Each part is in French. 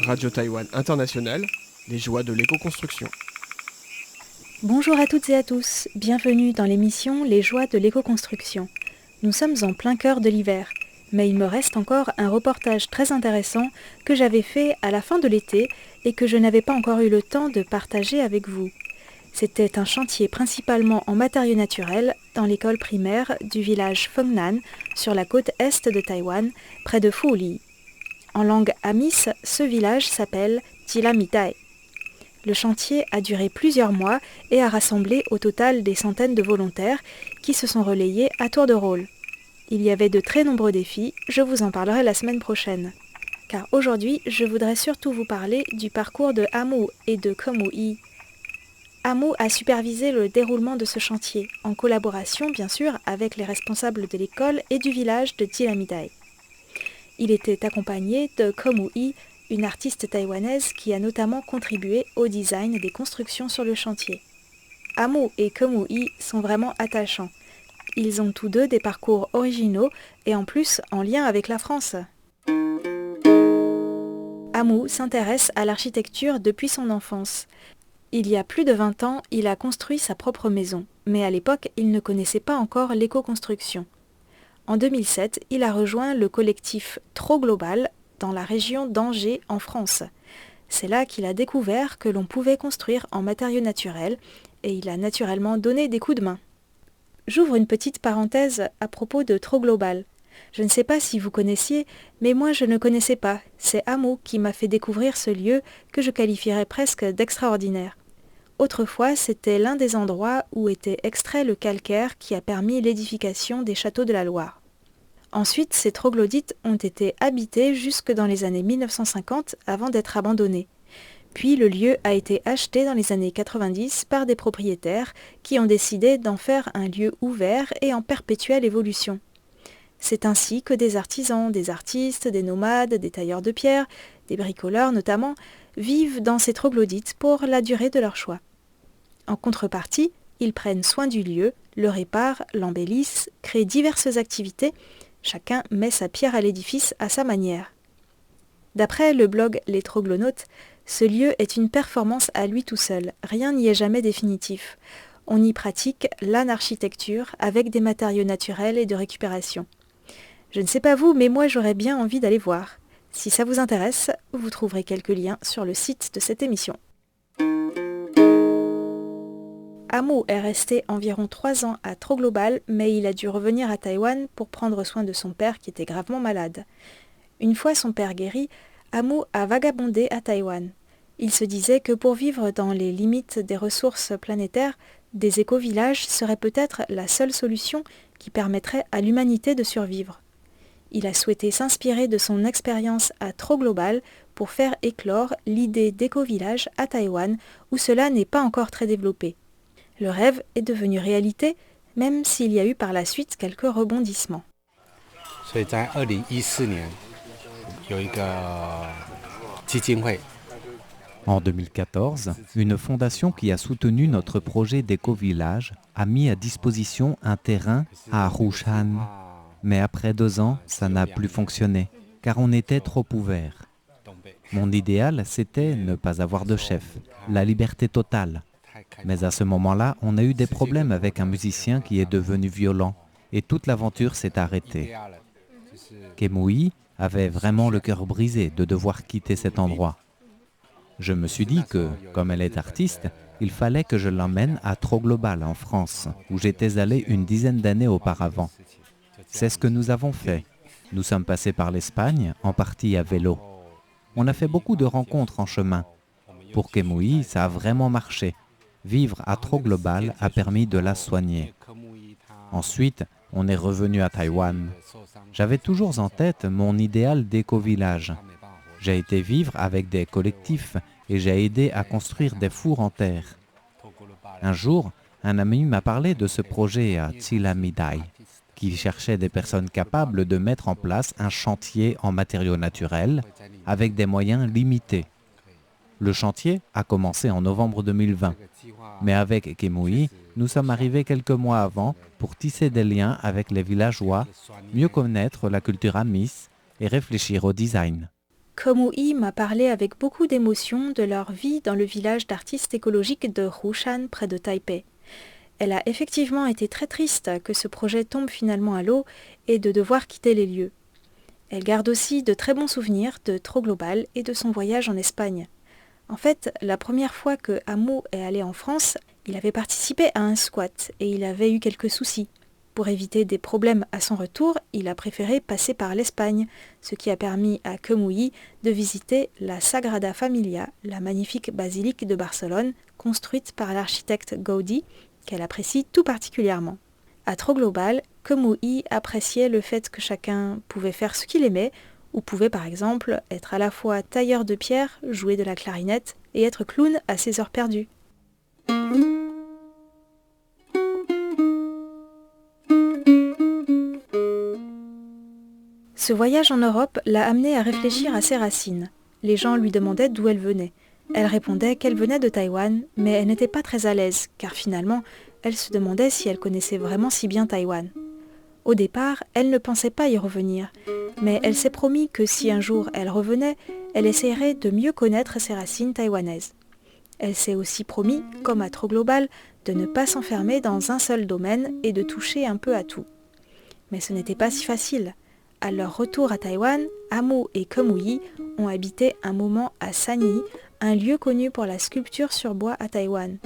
Radio Taïwan International, les joies de l'éco-construction. Bonjour à toutes et à tous, bienvenue dans l'émission Les joies de l'éco-construction. Nous sommes en plein cœur de l'hiver, mais il me reste encore un reportage très intéressant que j'avais fait à la fin de l'été et que je n'avais pas encore eu le temps de partager avec vous. C'était un chantier principalement en matériaux naturels dans l'école primaire du village Fengnan, sur la côte est de Taïwan, près de Fuli. En langue amis, ce village s'appelle Jilamitai. Le chantier a duré plusieurs mois et a rassemblé au total des centaines de volontaires qui se sont relayés à tour de rôle. Il y avait de très nombreux défis, je vous en parlerai la semaine prochaine. Car aujourd'hui, je voudrais surtout vous parler du parcours de Amu et de Komui. Amu a supervisé le déroulement de ce chantier, en collaboration bien sûr avec les responsables de l'école et du village de Jilamitai. Il était accompagné de Komui, une artiste taïwanaise qui a notamment contribué au design des constructions sur le chantier. Amu et Komui sont vraiment attachants. Ils ont tous deux des parcours originaux et en plus en lien avec la France. Amu s'intéresse à l'architecture depuis son enfance. Il y a plus de 20 ans, il a construit sa propre maison, mais à l'époque, il ne connaissait pas encore l'éco-construction. En 2007, il a rejoint le collectif Trop Global dans la région d'Angers en France. C'est là qu'il a découvert que l'on pouvait construire en matériaux naturels et il a naturellement donné des coups de main. J'ouvre une petite parenthèse à propos de Trop Global. Je ne sais pas si vous connaissiez, mais moi je ne connaissais pas. C'est Amu qui m'a fait découvrir ce lieu que je qualifierais presque d'extraordinaire. Autrefois, c'était l'un des endroits où était extrait le calcaire qui a permis l'édification des châteaux de la Loire. Ensuite, ces troglodytes ont été habités jusque dans les années 1950 avant d'être abandonnés. Puis le lieu a été acheté dans les années 90 par des propriétaires qui ont décidé d'en faire un lieu ouvert et en perpétuelle évolution. C'est ainsi que des artisans, des artistes, des nomades, des tailleurs de pierre, des bricoleurs notamment, vivent dans ces troglodytes pour la durée de leur choix. En contrepartie, ils prennent soin du lieu, le réparent, l'embellissent, créent diverses activités, chacun met sa pierre à l'édifice à sa manière. D'après le blog Les Troglonautes, ce lieu est une performance à lui tout seul, rien n'y est jamais définitif. On y pratique l'anarchitecture avec des matériaux naturels et de récupération. Je ne sais pas vous, mais moi j'aurais bien envie d'aller voir. Si ça vous intéresse, vous trouverez quelques liens sur le site de cette émission. Amu est resté environ 3 ans à Trop Global, mais il a dû revenir à Taïwan pour prendre soin de son père qui était gravement malade. Une fois son père guéri, Amu a vagabondé à Taïwan. Il se disait que pour vivre dans les limites des ressources planétaires, des éco-villages seraient peut-être la seule solution qui permettrait à l'humanité de survivre. Il a souhaité s'inspirer de son expérience à Trop Global pour faire éclore l'idée d'éco-village à Taïwan où cela n'est pas encore très développé. Le rêve est devenu réalité, même s'il y a eu par la suite quelques rebondissements. En 2014, une fondation qui a soutenu notre projet d'éco-village a mis à disposition un terrain à Rushan. Mais après 2 ans, ça n'a plus fonctionné, car on était trop ouvert. Mon idéal, c'était ne pas avoir de chef, la liberté totale. Mais à ce moment-là, on a eu des problèmes avec un musicien qui est devenu violent, et toute l'aventure s'est arrêtée. Komui avait vraiment le cœur brisé de devoir quitter cet endroit. Je me suis dit que, comme elle est artiste, il fallait que je l'emmène à Trop Global en France, où j'étais allé une dizaine d'années auparavant. C'est ce que nous avons fait. Nous sommes passés par l'Espagne, en partie à vélo. On a fait beaucoup de rencontres en chemin. Pour Komui, ça a vraiment marché. Vivre à Trop Global a permis de la soigner. Ensuite, on est revenu à Taïwan. J'avais toujours en tête mon idéal d'éco-village. J'ai été vivre avec des collectifs et j'ai aidé à construire des fours en terre. Un jour, un ami m'a parlé de ce projet à Jilamitai, qui cherchait des personnes capables de mettre en place un chantier en matériaux naturels avec des moyens limités. Le chantier a commencé en novembre 2020, mais avec Komui, Nous sommes arrivés quelques mois avant pour tisser des liens avec les villageois, mieux connaître la culture Amis et réfléchir au design. Komui m'a parlé avec beaucoup d'émotion de leur vie dans le village d'artistes écologiques de Rushan près de Taipei. Elle a effectivement été très triste que ce projet tombe finalement à l'eau et de devoir quitter les lieux. Elle garde aussi de très bons souvenirs de Troglobal et de son voyage en Espagne. En fait, la première fois que Amu est allé en France, il avait participé à un squat et il avait eu quelques soucis. Pour éviter des problèmes à son retour, il a préféré passer par l'Espagne, ce qui a permis à Komui de visiter la Sagrada Familia, la magnifique basilique de Barcelone, construite par l'architecte Gaudí, qu'elle apprécie tout particulièrement. À Troglobal, Komui appréciait le fait que chacun pouvait faire ce qu'il aimait, ou pouvait par exemple être à la fois tailleur de pierre, jouer de la clarinette et être clown à ses heures perdues. Ce voyage en Europe l'a amenée à réfléchir à ses racines. Les gens lui demandaient d'où elle venait. Elle répondait qu'elle venait de Taïwan, mais elle n'était pas très à l'aise, car finalement, elle se demandait si elle connaissait vraiment si bien Taïwan. Au départ, elle ne pensait pas y revenir, mais elle s'est promis que si un jour elle revenait, elle essaierait de mieux connaître ses racines taïwanaises. Elle s'est aussi promis, comme à Troglobal, de ne pas s'enfermer dans un seul domaine et de toucher un peu à tout. Mais ce n'était pas si facile. À leur retour à Taïwan, Amu et Komui ont habité un moment à Sanyi, un lieu connu pour la sculpture sur bois à Taïwan.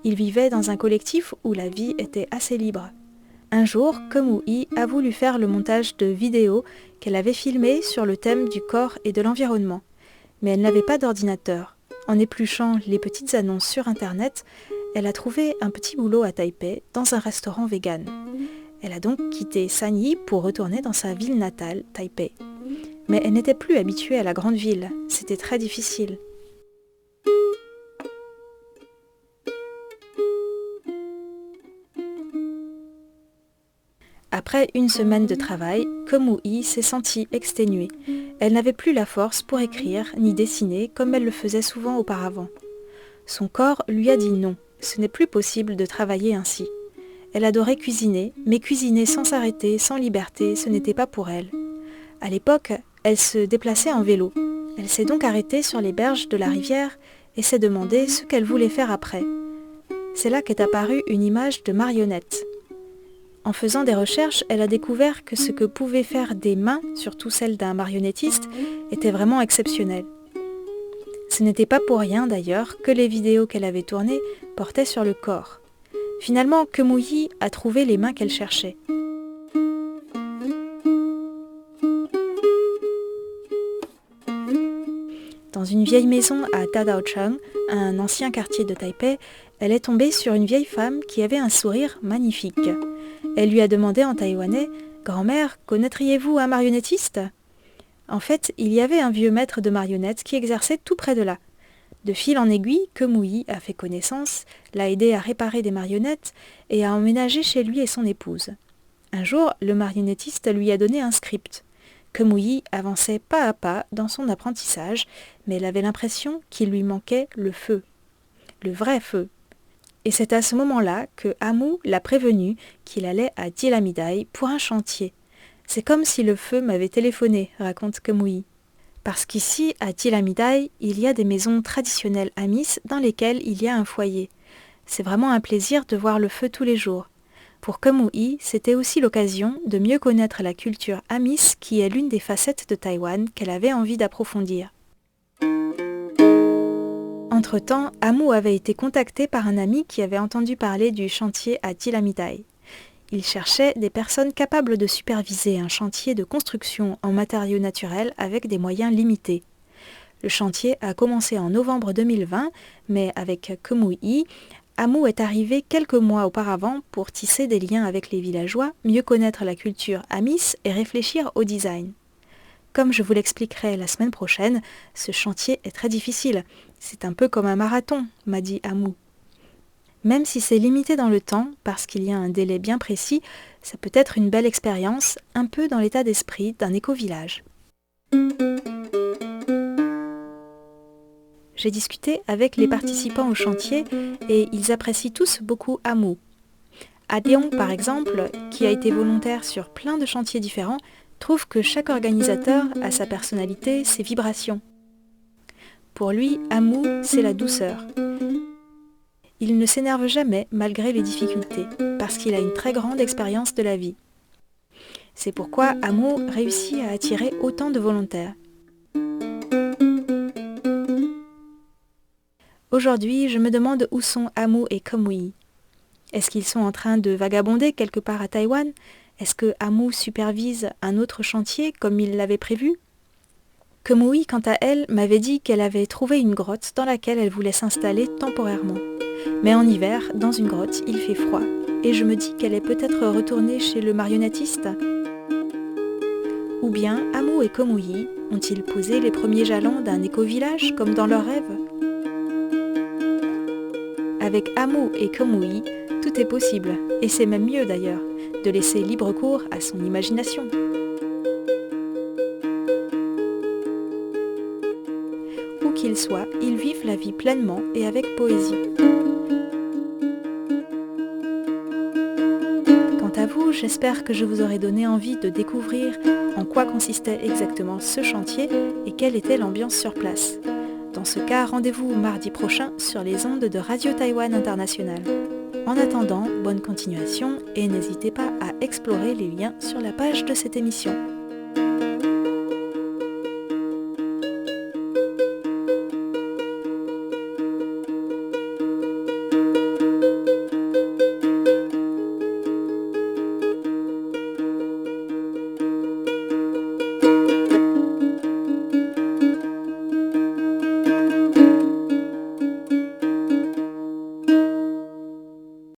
Ils vivaient dans un collectif où la vie était assez libre. Un jour, Komui a voulu faire le montage de vidéos qu'elle avait filmées sur le thème du corps et de l'environnement. Mais elle n'avait pas d'ordinateur. En épluchant les petites annonces sur Internet, elle a trouvé un petit boulot à Taipei dans un restaurant vegan. Elle a donc quitté Sanyi pour retourner dans sa ville natale, Taipei. Mais elle n'était plus habituée à la grande ville, c'était très difficile. Après une semaine de travail, Komui s'est sentie exténuée. Elle n'avait plus la force pour écrire ni dessiner comme elle le faisait souvent auparavant. Son corps lui a dit non, ce n'est plus possible de travailler ainsi. Elle adorait cuisiner, mais cuisiner sans s'arrêter, sans liberté, ce n'était pas pour elle. À l'époque, elle se déplaçait en vélo. Elle s'est donc arrêtée sur les berges de la rivière et s'est demandé ce qu'elle voulait faire après. C'est là qu'est apparue une image de marionnette. En faisant des recherches, elle a découvert que ce que pouvaient faire des mains, surtout celles d'un marionnettiste, était vraiment exceptionnel. Ce n'était pas pour rien d'ailleurs que les vidéos qu'elle avait tournées portaient sur le corps. Finalement, Komui a trouvé les mains qu'elle cherchait. Dans une vieille maison à Tadaochung, un ancien quartier de Taipei, elle est tombée sur une vieille femme qui avait un sourire magnifique. Elle lui a demandé en taïwanais « Grand-mère, connaîtriez-vous un marionnettiste ?» En fait, il y avait un vieux maître de marionnettes qui exerçait tout près de là. De fil en aiguille, Komui a fait connaissance, l'a aidé à réparer des marionnettes et a emménagé chez lui et son épouse. Un jour, le marionnettiste lui a donné un script. Komui avançait pas à pas dans son apprentissage, mais elle avait l'impression qu'il lui manquait le feu. Le vrai feu. Et c'est à ce moment-là que Amu l'a prévenu qu'il allait à Dilamidai pour un chantier. C'est comme si le feu m'avait téléphoné, raconte Komui. Parce qu'ici, à Dilamidai, il y a des maisons traditionnelles Amis dans lesquelles il y a un foyer. C'est vraiment un plaisir de voir le feu tous les jours. Pour Komui, c'était aussi l'occasion de mieux connaître la culture Amis qui est l'une des facettes de Taïwan qu'elle avait envie d'approfondir. Entre-temps, Amu avait été contacté par un ami qui avait entendu parler du chantier à Dilamidai. Il cherchait des personnes capables de superviser un chantier de construction en matériaux naturels avec des moyens limités. Le chantier a commencé en novembre 2020, mais avec Komui, Amu est arrivé quelques mois auparavant pour tisser des liens avec les villageois, mieux connaître la culture Amis et réfléchir au design. Comme je vous l'expliquerai la semaine prochaine, ce chantier est très difficile. C'est un peu comme un marathon, m'a dit Amu. Même si c'est limité dans le temps, parce qu'il y a un délai bien précis, ça peut être une belle expérience, un peu dans l'état d'esprit d'un éco-village. J'ai discuté avec les participants au chantier et ils apprécient tous beaucoup Amu. Adeong, par exemple, qui a été volontaire sur plein de chantiers différents, trouve que chaque organisateur a sa personnalité, ses vibrations. Pour lui, Amu, c'est la douceur. Il ne s'énerve jamais malgré les difficultés, parce qu'il a une très grande expérience de la vie. C'est pourquoi Amu réussit à attirer autant de volontaires. Aujourd'hui, je me demande où sont Amu et Kamui. Est-ce qu'ils sont en train de vagabonder quelque part à Taïwan? Est-ce que Amu supervise un autre chantier comme il l'avait prévu? Kamui, quant à elle, m'avait dit qu'elle avait trouvé une grotte dans laquelle elle voulait s'installer temporairement. Mais en hiver, dans une grotte, il fait froid, et je me dis qu'elle est peut-être retournée chez le marionnettiste. Ou bien Amu et Kamui ont-ils posé les premiers jalons d'un éco-village comme dans leurs rêves? Avec Amu et Kamui, tout est possible, et c'est même mieux d'ailleurs, de laisser libre cours à son imagination. Où qu'ils soient, ils vivent la vie pleinement et avec poésie. Quant à vous, j'espère que je vous aurai donné envie de découvrir en quoi consistait exactement ce chantier et quelle était l'ambiance sur place. Dans ce cas, rendez-vous mardi prochain sur les ondes de Radio Taïwan International. En attendant, bonne continuation et n'hésitez pas à explorer les liens sur la page de cette émission.